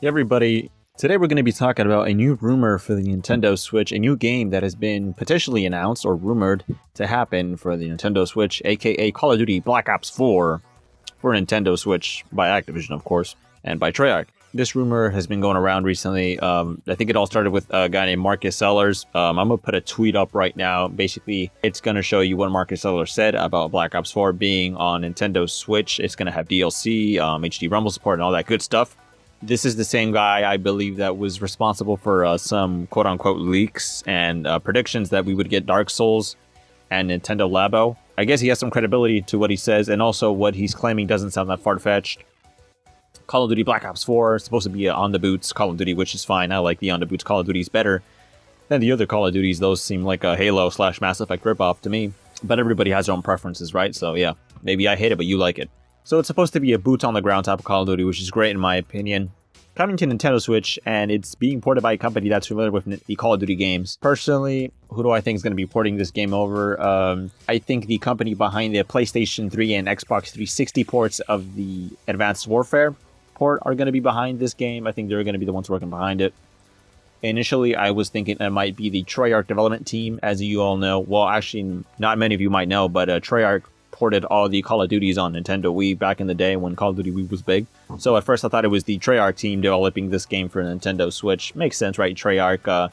Hey everybody, today we're going to be talking about a new rumor for the Nintendo Switch, a new game that has been potentially announced or rumored to happen for the Nintendo Switch, aka Call of Duty Black Ops 4 for Nintendo Switch by Activision, of course, and by Treyarch. This rumor has been going around recently. I think it all started with a guy named Marcus Sellers. I'm going to put a tweet up right now. Basically, it's going to show you what Marcus Sellers said about Black Ops 4 being on Nintendo Switch. It's going to have DLC, HD Rumble support, and all that good stuff. This is the same guy, I believe, that was responsible for some quote-unquote leaks and predictions that we would get Dark Souls and Nintendo Labo. I guess he has some credibility to what he says, and also what he's claiming doesn't sound that far-fetched. Call of Duty Black Ops 4 is supposed to be on the boots Call of Duty, which is fine. I like the on the boots Call of Duties better than the other Call of Duties. Those seem like a Halo / Mass Effect ripoff to me. But everybody has their own preferences, right? So yeah, maybe I hate it, but you like it. So it's supposed to be a boots on the ground type of Call of Duty, which is great in my opinion. Coming to Nintendo Switch, and it's being ported by a company that's familiar with the Call of Duty games. Personally, who do I think is going to be porting this game over? I think the company behind the PlayStation 3 and Xbox 360 ports of the Advanced Warfare port are going to be behind this game. I think they're going to be the ones working behind it. Initially, I was thinking it might be the Treyarch development team, as you all know. Well, actually, not many of you might know, but Treyarch ported all the Call of Duties on Nintendo Wii back in the day when Call of Duty Wii was big. So at first I thought it was the Treyarch team developing this game for Nintendo Switch. Makes sense, right? Treyarch,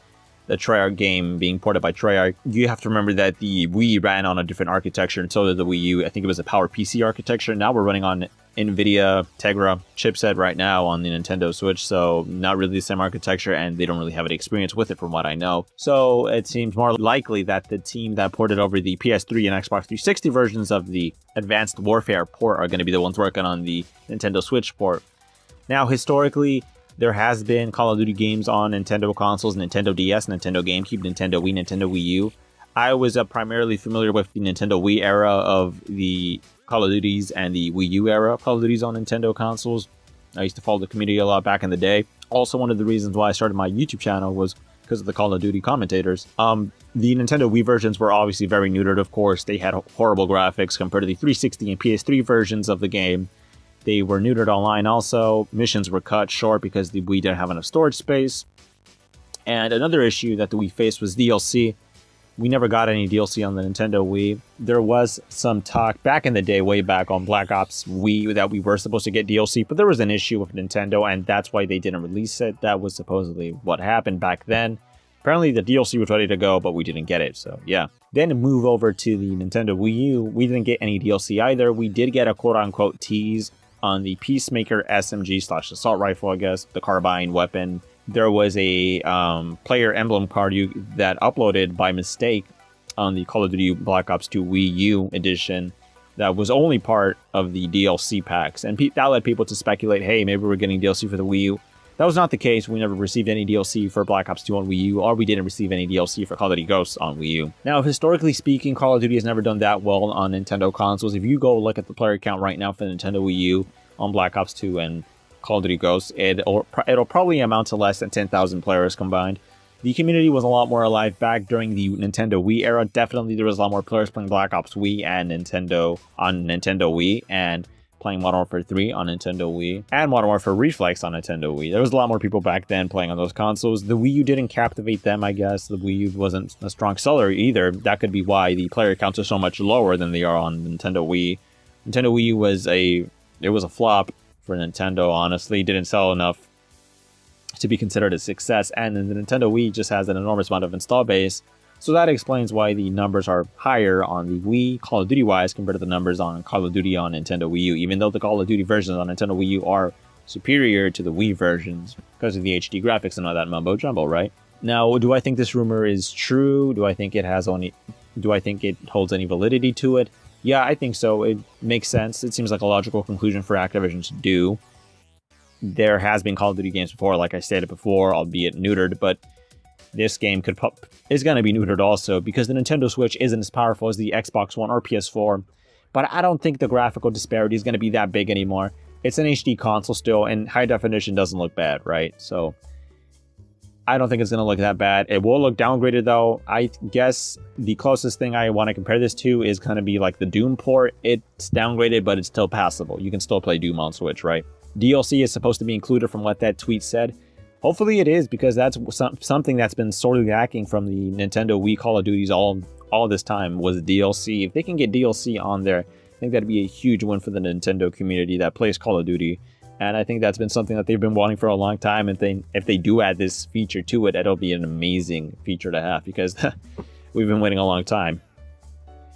the Treyarch game being ported by Treyarch. You have to remember that the Wii ran on a different architecture, and so did the Wii U. I think it was a PowerPC architecture. Now we're running on NVIDIA Tegra chipset right now on the Nintendo Switch, so not really the same architecture, and they don't really have any experience with it from what I know. So it seems more likely that the team that ported over the PS3 and Xbox 360 versions of the Advanced Warfare port are going to be the ones working on the Nintendo Switch port. Now, historically, there has been Call of Duty games on Nintendo consoles, Nintendo DS, Nintendo GameCube, Nintendo Wii, Nintendo Wii U. I was primarily familiar with the Nintendo Wii era of the Call of Duties and the Wii U era of Call of Duties on Nintendo consoles. I used to follow the community a lot back in the day. Also, one of the reasons why I started my YouTube channel was because of the Call of Duty commentators. The Nintendo Wii versions were obviously very neutered, of course. They had horrible graphics compared to the 360 and PS3 versions of the game. They were neutered online also. Missions were cut short because the Wii didn't have enough storage space. And another issue that the Wii faced was DLC. We never got any DLC on the Nintendo Wii. There was some talk back in the day, way back on Black Ops Wii, that we were supposed to get DLC, but there was an issue with Nintendo, and that's why they didn't release it. That was supposedly what happened back then. Apparently the DLC was ready to go, but we didn't get it, so yeah. Then to move over to the Nintendo Wii U, we didn't get any DLC either. We did get a quote-unquote tease on the Peacemaker SMG / assault rifle, I guess, the carbine weapon. There was a player emblem card that uploaded by mistake on the Call of Duty Black Ops 2 Wii U edition that was only part of the DLC packs. And that led people to speculate, hey, maybe we're getting DLC for the Wii U. That was not the case. We never received any DLC for Black Ops 2 on Wii U, or we didn't receive any DLC for Call of Duty Ghosts on Wii U. Now, historically speaking, Call of Duty has never done that well on Nintendo consoles. If you go look at the player count right now for the Nintendo Wii U on Black Ops 2 and Call of Duty Ghosts, it'll probably amount to less than 10,000 players combined. The community was a lot more alive back during the Nintendo Wii era. Definitely there was a lot more players playing Black Ops Wii and Nintendo Wii, and playing Modern Warfare 3 on Nintendo Wii, and Modern Warfare Reflex on Nintendo Wii. There was a lot more people back then playing on those consoles. The Wii U didn't captivate them, I guess. The Wii U wasn't a strong seller either. That could be why the player counts are so much lower than they are on Nintendo Wii. Nintendo Wii U was a flop for Nintendo, honestly. Didn't sell enough to be considered a success, and then the Nintendo Wii just has an enormous amount of install base, so that explains why the numbers are higher on the Wii, Call of Duty wise, compared to the numbers on Call of Duty on Nintendo Wii U, even though the Call of Duty versions on Nintendo Wii U are superior to the Wii versions because of the HD graphics and all that mumbo jumbo, right? Now, do I think this rumor is true? Do I think it holds any validity to it? Yeah, I think so. It makes sense. It seems like a logical conclusion for Activision to do. There has been Call of Duty games before, like I stated before, albeit neutered, but this game is going to be neutered also because the Nintendo Switch isn't as powerful as the Xbox One or PS4, but I don't think the graphical disparity is going to be that big anymore. It's an HD console still, and high definition doesn't look bad, right? So I don't think it's going to look that bad. It will look downgraded, though. I guess the closest thing I want to compare this to is going to be like the Doom port. It's downgraded, but it's still passable. You can still play Doom on Switch, right? DLC is supposed to be included from what that tweet said. Hopefully it is, because that's something that's been sorely lacking from the Nintendo Wii Call of Duties all this time was DLC. If they can get DLC on there, I think that'd be a huge win for the Nintendo community that plays Call of Duty. And I think that's been something that they've been wanting for a long time. And if they do add this feature to it, it'll be an amazing feature to have, because we've been waiting a long time.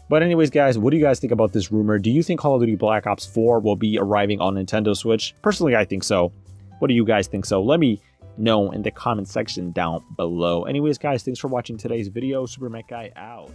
But anyways, guys, what do you guys think about this rumor? Do you think Call of Duty Black Ops 4 will be arriving on Nintendo Switch? Personally, I think so. What do you guys think so? Let me know in the comment section down below. Anyways, guys, thanks for watching today's video. Super Mech Guy out.